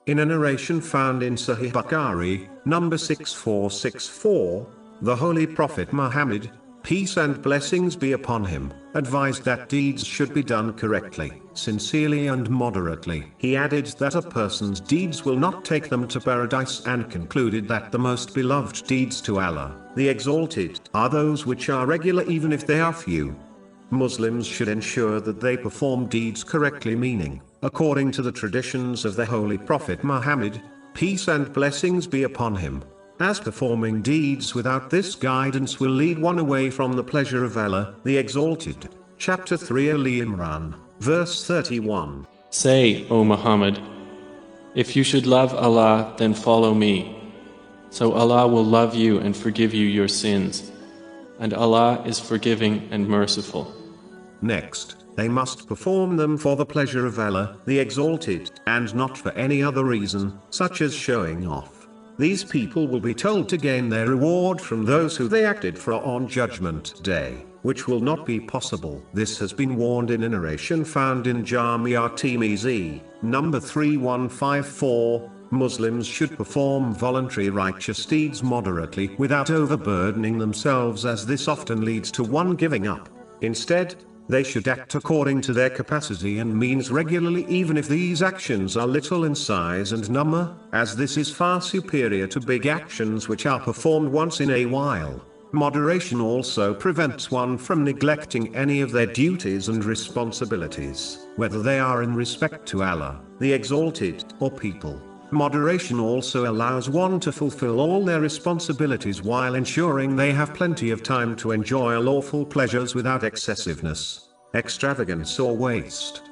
In a narration found in Sahih Bukhari, number 6464, the Holy Prophet Muhammad, peace and blessings be upon him, advised that deeds should be done correctly, sincerely and moderately. He added that a person's deeds will not take them to paradise, and concluded that the most beloved deeds to Allah, the Exalted, are those which are regular even if they are few. Muslims should ensure that they perform deeds correctly, meaning, according to the traditions of the Holy Prophet Muhammad, peace and blessings be upon him, as performing deeds without this guidance will lead one away from the pleasure of Allah, the Exalted. Chapter 3 Ali Imran, verse 31. Say, O Muhammad, if you should love Allah, then follow me. So Allah will love you and forgive you your sins. And Allah is forgiving and merciful. Next, they must perform them for the pleasure of Allah, the Exalted, and not for any other reason, such as showing off. These people will be told to gain their reward from those who they acted for on Judgment Day, which will not be possible. This has been warned in a narration found in Jami' at-Tirmidhi, number 3154. Muslims should perform voluntary righteous deeds moderately without overburdening themselves, as this often leads to one giving up. Instead, they should act according to their capacity and means regularly, even if these actions are little in size and number, as this is far superior to big actions which are performed once in a while. Moderation also prevents one from neglecting any of their duties and responsibilities, whether they are in respect to Allah, the Exalted, or people. Moderation also allows one to fulfill all their responsibilities while ensuring they have plenty of time to enjoy lawful pleasures without excessiveness, extravagance or waste.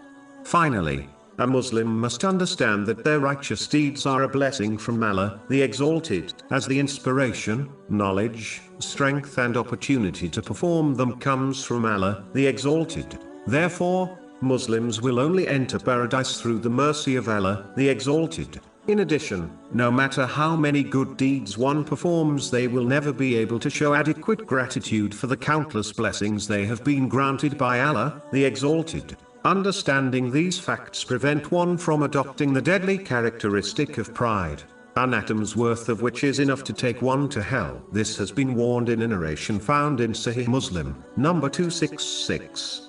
Finally, a Muslim must understand that their righteous deeds are a blessing from Allah, the Exalted, as the inspiration, knowledge, strength and opportunity to perform them comes from Allah, the Exalted. Therefore, Muslims will only enter paradise through the mercy of Allah, the Exalted. In addition, no matter how many good deeds one performs, they will never be able to show adequate gratitude for the countless blessings they have been granted by Allah, the Exalted. Understanding these facts prevent one from adopting the deadly characteristic of pride, an atom's worth of which is enough to take one to hell. This has been warned in a narration found in Sahih Muslim, number 266.